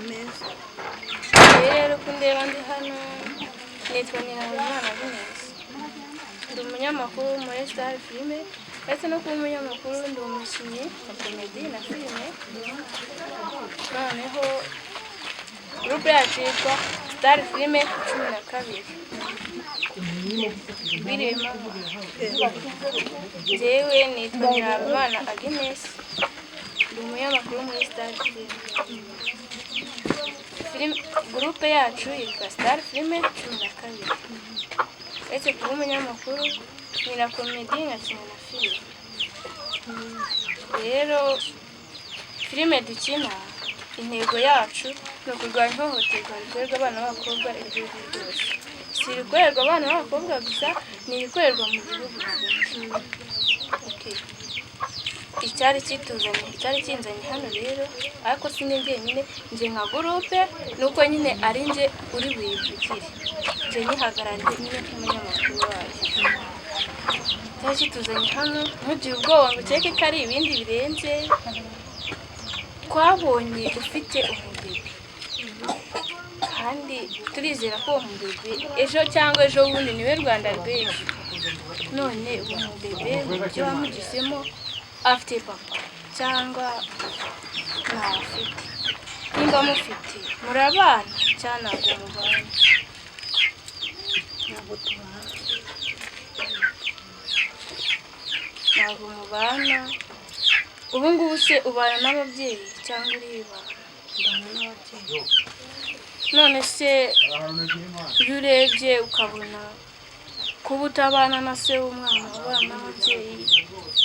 meza. rero kundeba ndi hano nitwa Nyirahabimana Agnes, ndi umunyamakuru muri Star Filime ndetse no kuba umunyamakuru ndi umukinnyi wa komedi na filime. Noneho groupe yacu yitwa Star Filime 12 birimo jewe nitwa Nyirahabimana Agnes, ndi umunyamakuru muri Star Filime. Groupe yacu yitwa Star Filime 12 ndetse kuba umunyamakuru nkina komedi nkakina na filime. Rero filime dukina intego yacu ni ukurwanya ihohoterwa rikorerwa abana b'abakobwa iryo ari ryo ryose. Si irikorerwa abana b'abakobwa gusa, ni irikorerwa mu gihugu hagati. Icyari kinzanye hano rero, ariko si njye njyenyine, nje nka groupe, nuko nyine ari nje uri buyivugire, nje nyihagarariye nyine nk'umunyamakuru wayo. Icyari kituzanye hano ntugire ubwoba ngo ukeke ko ari ibindi birenze. Twabonye ufite umubebe kandi turizera ko uwo mubebe ejo cyangwa ejo bundi niwe Rwanda rw'ejo. None uwo mubebe ibyo wamugisemo afite papa cyangwa ntafite? Nimba mufite murabana cyangwa ntabwo mubana? Ntabwo mubana. Ubu ngubu se ubana n'ababyeyi cyangwa uribana? Mbana n'ababyeyi. None se iyo urebye ukabona kuba utabana na se w'umwana ubana n'ababyeyi,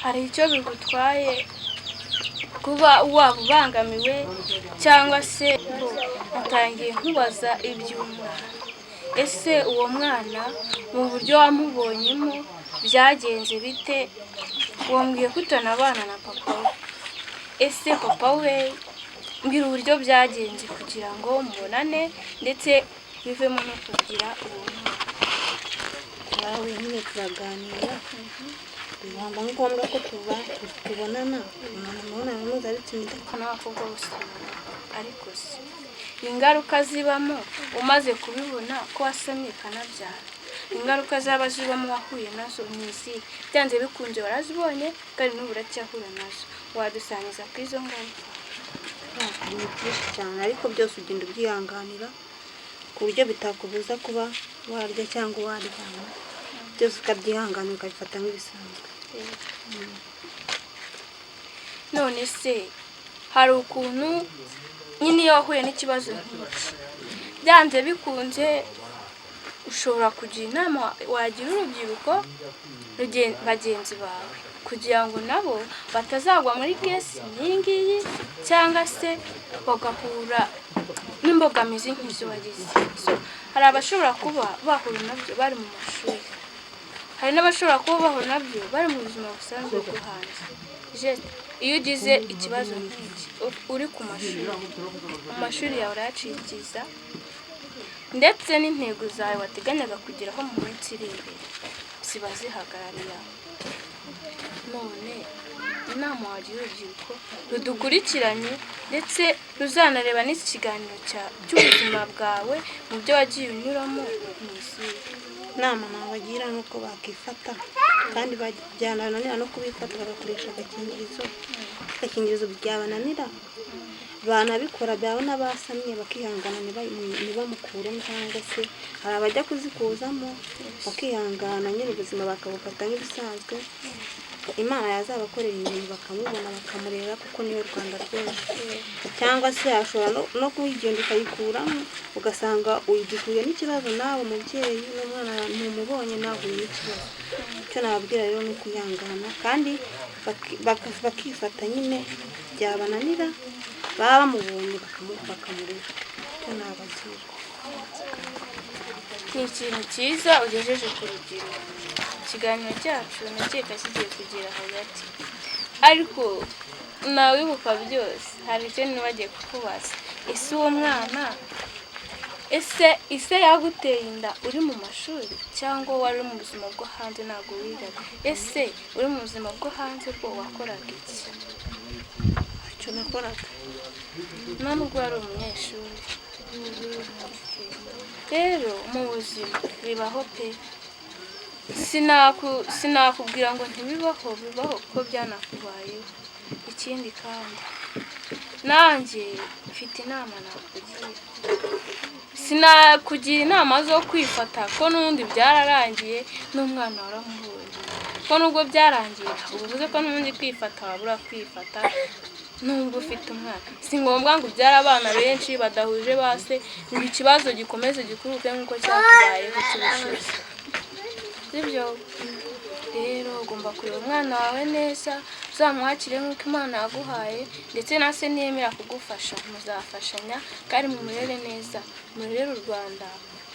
hari icyo bigutwaye kuba waba ubangamiwe? Cyangwa se utangiye nkubaza iby'umwana, ese uwo mwana mu buryo wamubonyemo byagenze bite? Wambwiye ko utanabana na papa we, ese papa we mbwira uburyo byagenze kugira ngo mubonane ndetse bivemo no kugira uwo mwana. Nawe nyine turaganira, biba ngombwa ko tubonana imibonano mpuzabitsina ko n'abakobwa bose ariko se ingaruka zibamo umaze kubibona ko wasamye kanabyara, ingaruka zaba zibamo wahuye nazo ni izihe? Byanze bikunze warazibonye kandi n'ubu uracyahura nazo, wadusangiza ku izo ngaruka? ni byinshi cyane, ariko byose ugenda ubyihanganira ku buryo bitakubuza kuba warya cyangwa waryama, byose ukabyihanganira ukabifata nk'ibisanzwe. None se hari ukuntu nyine iyo wahuye n'ikibazo nk'iki byanze bikunze ushobora kugira inama wagira urubyiruko bagenzi bawe kugira ngo nabo batazagwa muri kesi nk'iyi ngiyi, cyangwa se bagahura n'imbogamizi nk'izo wagize? Hari abashobora kuba bahura nabyo bari mu mashuri, hari n'abashobora kuba bahura nabyo bari mu buzima busanzwe bwo hanze. Iyo ugize ikibazo nk'iki uri ku mashuri yawe urayacikiza, ndetse n'intego zawe wateganyaga kugeraho mu minsi iri imbere ziba zihagarariye aho. None inama wagira urubyiruko rudukurikiranye ndetse ruzanareba n'iki kiganiro cy'ubuzima bwawe mu byo wagiye unyuramo mu isi? Inama nabagira ni uko bakifata, kandi byananira no kubifata bagakoresha agakingirizo byabananira banabikora byabona basamye bakihangana ntibamukuremo, cyangwa se hari abajya kuzikuzamo bakihangana nyine ubuzima bakabufata nk'ibisanzwe. Imana yazabakorera ibintu bakamubona bakamureba kuko niwe Rwanda rwose, cyangwa se ashobora no kuyigenda ukayikuramo ugasanga uyigihuye n'ikibazo nawe umubyeyi n'umwana ntumubonye nahuye n'ikibazo. Icyo nababwira rero ni ukuyangana kandi bakifata nyine byabananira baba bamubonye bakamureba. Icyo nabagira. Ni ikintu cyiza ugejeje ku rubyiruko. Ikiganiro cyacu nakeka kigiye kugera hagati, ariko nawe wibuka byose. Hari icyo nibagiye kukubaza, ese uwo mwana ese yaguteye inda uri mu mashuri cyangwa wari mu buzima bwo hanze ntabwo wigaga? Ese uri mu buzima bwo hanze bwo wakoraga iki? Icyo nakoraga nta nubwo ari umunyeshuri. Rero mu buzima bibaho pe, sinakubwira ngo ntibibaho, bibaho kuko byanakubayeho. Ikindi kandi nanjye mfite inama nakugira, sinakugira inama zo kwifata ko n'ubundi byararangiye n'umwana waramubonye, ko nubwo byarangiye ubuvuze ko n'ubundi kwifata wabura kwifata nubwo ufite umwana. Si ngombwa ngo ubyare abana benshi badahuje base ngo ikibazo gikomeze gikuruke nk'uko cyakubayeho cy'ubushize, sibyo? Rero ugomba kureba umwana wawe neza, uzamwakire nk'uko Imana yaguhaye, ndetse na se niyemera kugufasha muzafashanya kandi mumurere neza, murere u Rwanda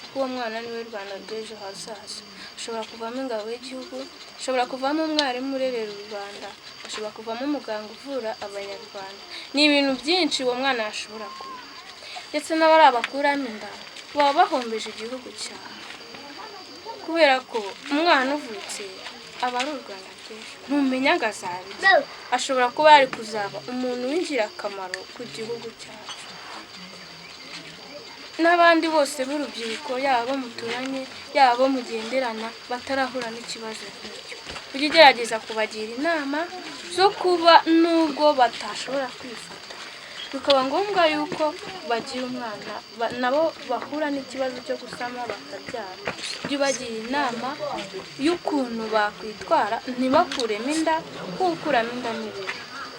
kuko uwo mwana niwe Rwanda rw'ejo hazaza. Ashobora kuvamo ingabo y'igihugu, ashobora kuvamo umwarimu urerera u Rwanda, ashobora kuvamo umuganga uvura abanyarwanda. Ni ibintu byinshi uwo mwana yashobora kuba, ndetse n'abari abakuramo inda baba bahombeje igihugu cyane, kubera ko umwana uvutse aba ari u Rwanda rw'ejo, ntumenya ngo azaba, ashobora kuba yari kuzaba umuntu w'ingirakamaro ku gihugu cyacu. N'abandi bose b'urubyiruko, yaba muturanye yaba mugenderana, batarahura n'ikibazo nk'icyo, ujye ugerageza kubagira inama zo kuba nubwo batashobora kwifata, bikaba ngombwa yuko bagira umwana nabo bahura n'ikibazo cyo gusama bakabyara, ujye ubagira inama y'ukuntu bakwitwara ntibakuremo inda, kuko gukuramo inda ni bibi,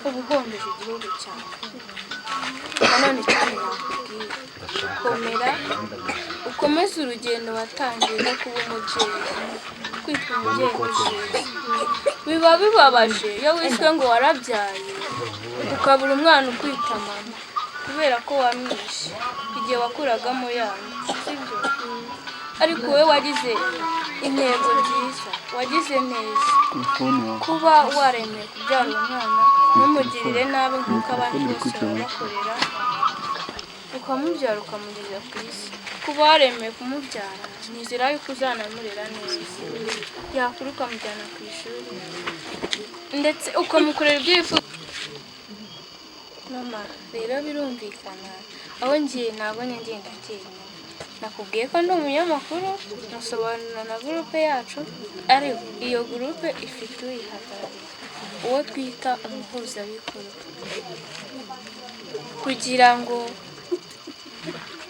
uba uhombeje igihugu cyawe. Nanone cyane nakubwira, komera ukomeze urugendo watangiye no kuba umubyeyi, kwitwa umubyeyi w'ijeri. Biba bibabaje iyo wiswe ngo warabyaye ukabura umwana ukwita mama kubera ko wamwishe igihe wakuragamo yana, sibyo? Ariko wowe wagize intego nziza, wagize neza kuba waremeye kubyara umwana, ntumugirire nabi nk'uko abandi bose babakorera, ukamubyara ukamugeza ku isi. Kuba waremeye kumubyara nizera yuko uzanamurera neza, yakura ukamujyana ku ishuri ndetse ukamukorera ibyo yifuza. Mama rero birumvikana, aho ngiye nabonye ngenda njyenyine, nakubwiye ko ndi umunyamakuru, musobanura na gurupe yacu, ariko iyo gurupe ifite uyihagarariye, uwo twita umuhuzabikorwa, kugira ngo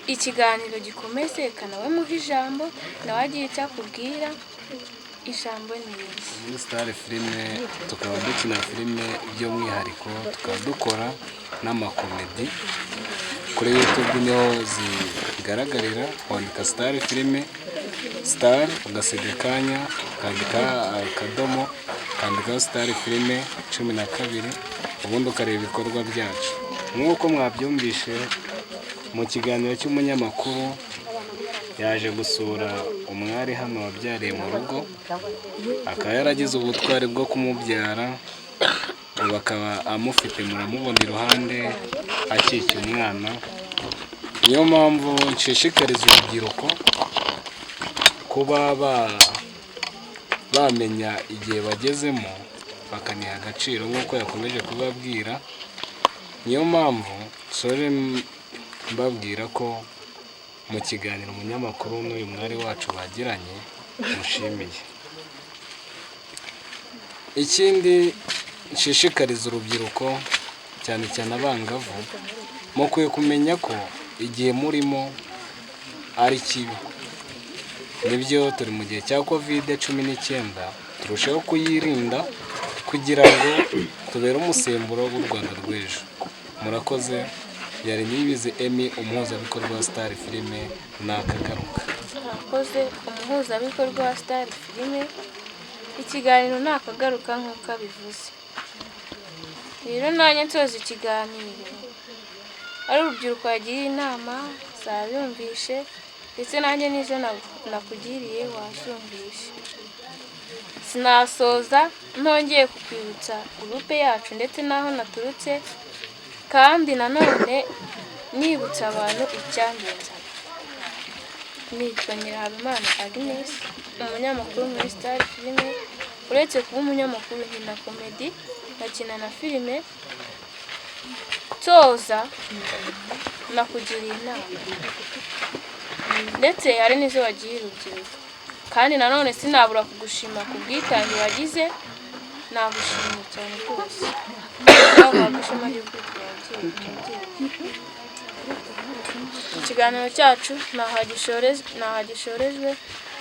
ikiganiro gikomeze kanawe muha ijambo, nawe agira icyo akubwira. Ijambo ni iri. Muri Star Filime tukaba dukina filime by'umwihariko, tukaba dukora n'amakomedi. Kuri YouTube niho zigaragarira, wandika Star Filime, Star ugasiga akanya, ukandika akadomo, ukandika Star Filime 12, ubundi ukareba ibikorwa byacu. Nk'uko mwabyumvishe mu kiganiro cy'umunyamakuru, yaje gusura umwari hano wabyariye mu rugo, akaba yaragize ubutwari bwo kumubyara, bakaba amufite, muramubona iruhande akikiye umwana. Niyo mpamvu nshishikariza urubyiruko kuba bamenya igihe bagezemo, bakaniha agaciro nk'uko yakomeje kubabwira. Niyo mpamvu nsoje mbabwira ko mu kiganiro umunyamakuru n'uyu mwari wacu bagiranye mushimiye. Ikindi nshishikariza urubyiruko, cyane cyane abangavu, mukwiye kumenya ko igihe murimo ari kibi. Nibyo turi mu gihe cya COVID-19, turushaho kuyirinda kugira ngo tubere umusemburo w'u Rwanda rw'ejo. Murakoze. Yari Niyibizi Emmy, umuhuzabikorwa wa Star Filime, nakagaruka. Murakoze umuhuzabikorwa wa Star Filime, ikiganiro nakagaruka nk'uko abivuze. Rero nanjye nsoza ikiganiro, ari urubyiruko yagiye inama zabyumvishe, ndetse nanjye nizo nakugiriye wazumvishe. Sinasoza ntongeye kukwibutsa gurupe yacu ndetse n'aho naturutse, kandi nanone nibutsa abantu icyangenza. Nitwa Nyirahabimana Agnes, umunyamakuru muri Star Filime. Uretse kuba umunyamakuru nkina komedi, nkakina na filime, soza nakugiriye inama ndetse hari n'izo wagiye urubyiruko, kandi nanone sinabura kugushima ku bwitange wagize, nagushimiye cyane rwose. Nawe ishema ryo kwitwa ababyeyi. Ikiganiro cyacu nahagishorejwe.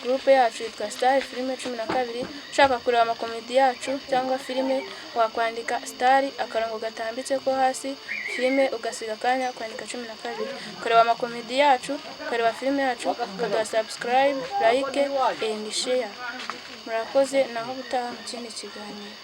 Groupe yacu yitwa Star Filime 12. Ushaka kureba amakomedi yacu cyangwa filime wakwandika Star akarango gatambitse ko hasi filime ugasiga akanya kwandika 12. Kureba amakomedi yacu, kureba filime yacu, ukaduha subscribe, like and share. Murakoze naho butaha mu kindi kiganiro.